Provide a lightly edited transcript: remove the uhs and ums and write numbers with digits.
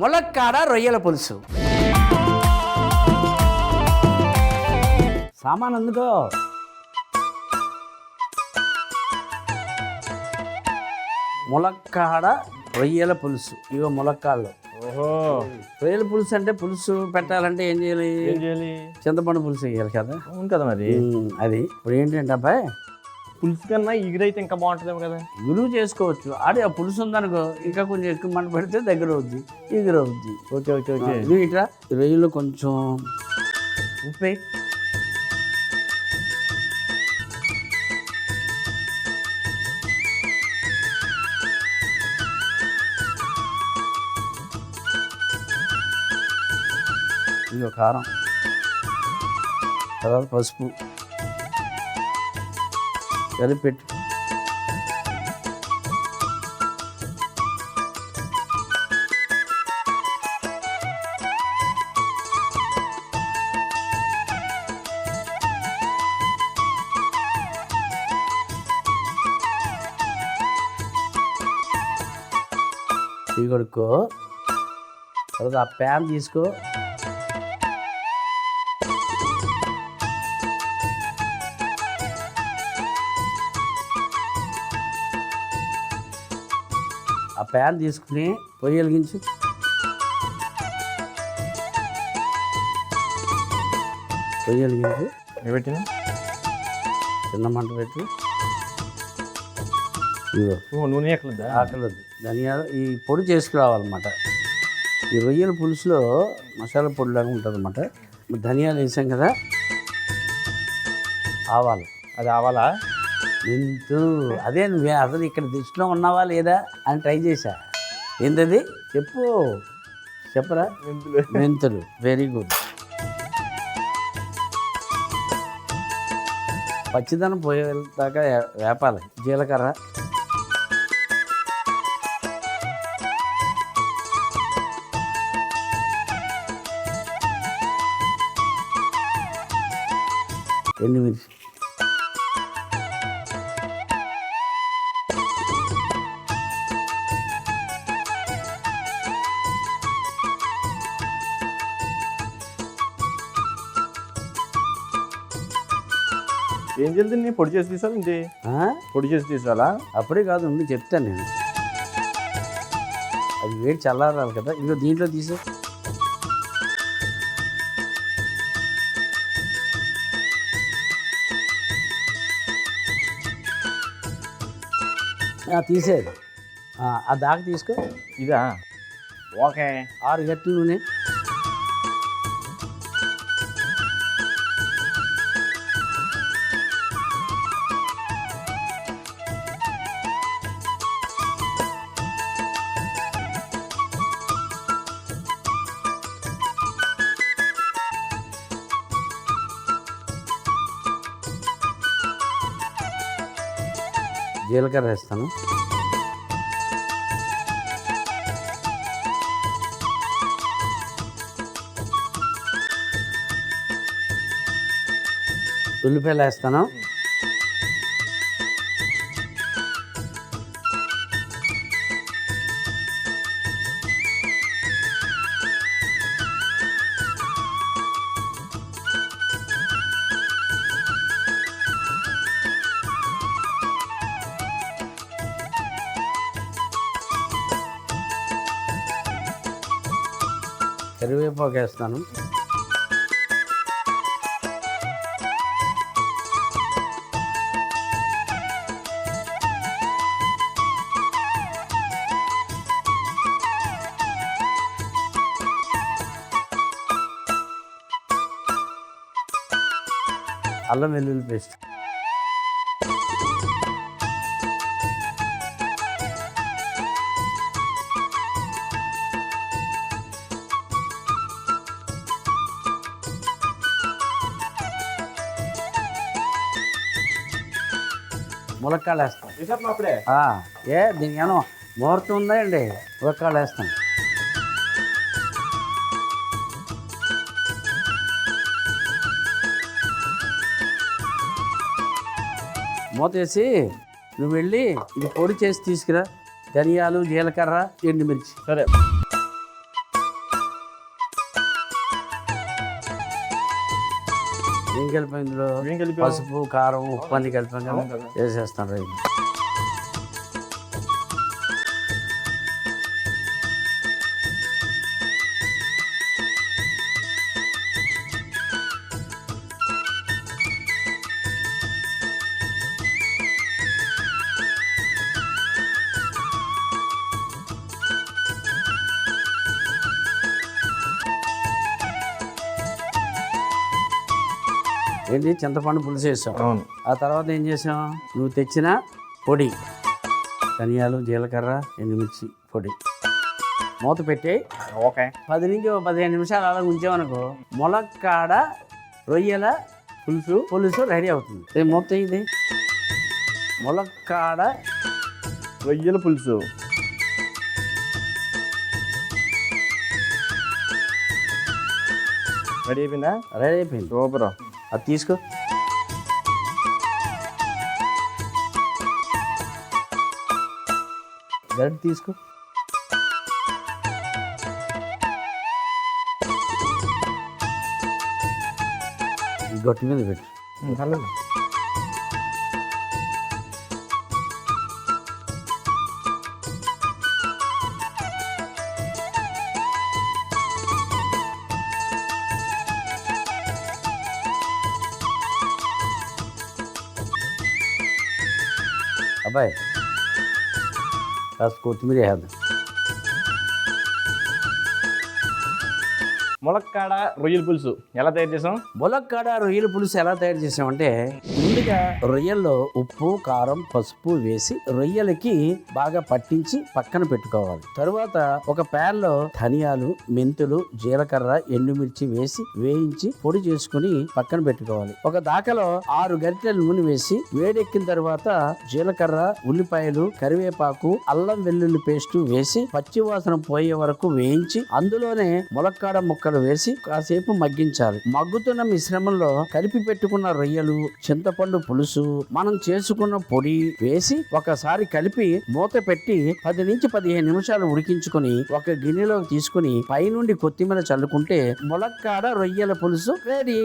ములక్కాడ రొయ్యల పులుసు. సామాన్ అందుకో. ములక్కాడ రొయ్యల పులుసు. ఇగో ములక్కాళ్ళు. ఓహో, రొయ్యల పులుసు అంటే పులుసు పెట్టాలంటే ఏం చేయాలి? చింతపండు పులుసు వేయాలి కదా. అవును కదా మరి. అది ఇప్పుడు ఏంటంటే అబ్బాయి, పులుసు కన్నా ఎగురైతే ఇంకా బాగుంటుందేమో కదా. గురువు చేసుకోవచ్చు. ఆడే ఆ పులుసు ఉందనుకో ఇంకా కొంచెం ఎక్కువ మంట పెడితే దగ్గర అవుద్ది, ఎగురు అవుద్ది. Okay okay okay. ఇది ఇట్లా రొయ్యలు కొంచెం ఉప్పే, ఇదిగో కారం, తర్వాత పసుపు కలిపెట్టు. ఇవి కొడుకో. తర్వాత ఆ ప్యాన్ తీసుకో, ఆ ప్యాన్ తీసుకుని పొయ్యి వెలిగించు. పొయ్యి వెలిగించు, పెట్టిన చిన్న మంట పెట్టి. ఇదిగో నూనె ఎక్కలేదా? ఆకలేదు. ధనియాలు ఈ పొడి చేసుకురావాలన్నమాట. ఈ రొయ్యల పులుసులో మసాలా పొడిలాగా ఉంటుంది అన్నమాట. ధనియాలు వేసాం కదా, ఆవాలు. అది ఆవాలా? మెంతు. అదే నువ్వే అసలు ఇక్కడ దృష్టిలో ఉన్నావా లేదా అని ట్రై చేశా. ఏంటది చెప్పు, చెప్పరా? మెంతులు. Very good. పచ్చిదనం పోయేదాకా వేపాలి. జీలకర్ర, ఎండుమిర్చి, ఏం చేద్దాం? పొడి చేసి తీసాలి ఇంటి. పొడి చేసి తీసాలా? అప్పుడే కాదు, ఉండి చెప్తాను నేను. అది వేడి చల్లారాలి కదా. ఇదిగో దీంట్లో తీసు. తీసేది. ఆ దాకా తీసుకో. ఇదా? ఓకే. 6 గంటల నూనె, జీలకర్ర వేస్తాను. ఉల్లిపాయలు వేస్తాను. కరివేపాకు వేస్తాను. అల్లం వెల్లుల్లి పేస్ట్, ములక్కాళ్ళు వేస్తాం. అప్పుడే దీనికి ఏమో ముహూర్తం ఉందా అండి? ములక్కాళ్ళు వేస్తాం. మూత వేసి నువ్వు వెళ్ళి ఇది పొడి చేసి తీసుకురా. ధనియాలు, జీలకర్ర, ఎండుమిర్చి. సరే. ఏం కలిపాం ఇందులో? ఏం కలిపాం? పసుపు, కారం, ఉప్పు అన్ని కలిపాం కదా, అవును కదా. వేసేస్తాను రైలు. ఏంటి, చింతపండు పులుసు వేసాం. అవును. ఆ తర్వాత ఏం చేసాం? నువ్వు తెచ్చిన పొడి, ధనియాలు, జీలకర్ర, ఎండుమిర్చి పొడి మూత పెట్టి ఓకే. 10 నుంచి 15 నిమిషాలు అలా ఉంచామనుకో, ములక్కాడ రొయ్యల పులుసు రెడీ అవుతుంది. మూత ఇది ములక్కాడ రొయ్యల పులుసు. రెడీ అయిపోయిందా? రెడీ అయిపోయింది. సూపర్. అది తీసుకో. గరిటె తీసుకో. ఈ గట్టి మీద పెట్టు. పర్లేదు. అబ్బాయి కాస్త కొత్తిమీర వేద్దాం. ములక్కాడ రొయ్యల పులుసు ఎలా తయారు చేసాం? ములక్కాడ రొయ్యల పులుసు ఎలా తయారు చేసామంటే, ముందుగా రొయ్యల్లో ఉప్పు, కారం, పసుపు వేసి రొయ్యలకి బాగా పట్టించి పక్కన పెట్టుకోవాలి. తరువాత ఒక ప్యాన్ లో ధనియాలు, మెంతులు, జీలకర్ర, ఎండుమిర్చి వేసి వేయించి పొడి చేసుకుని పక్కన పెట్టుకోవాలి. ఒక దాకలో 6 గరిటెల నూనె వేసి వేడెక్కిన తర్వాత జీలకర్ర, ఉల్లిపాయలు, కరివేపాకు, అల్లం వెల్లుల్లి పేస్టు వేసి పచ్చివాసన పోయే వరకు వేయించి అందులోనే ములక్కాడ ముక్కలు వేసి కాసేపు మగ్గించాలి. మగ్గుతున్న మిశ్రమంలో కలిపి పెట్టుకున్న రొయ్యలు, చింతపండు పులుసు, మనం చేసుకున్న పొడి వేసి ఒకసారి కలిపి మూత పెట్టి 10 నుంచి 15 నిమిషాలు ఉడికించుకుని ఒక గిన్నెలోకి తీసుకుని పైనుండి కొత్తిమీర చల్లుకుంటే ములక్కాడ రొయ్యల పులుసు రెడీ.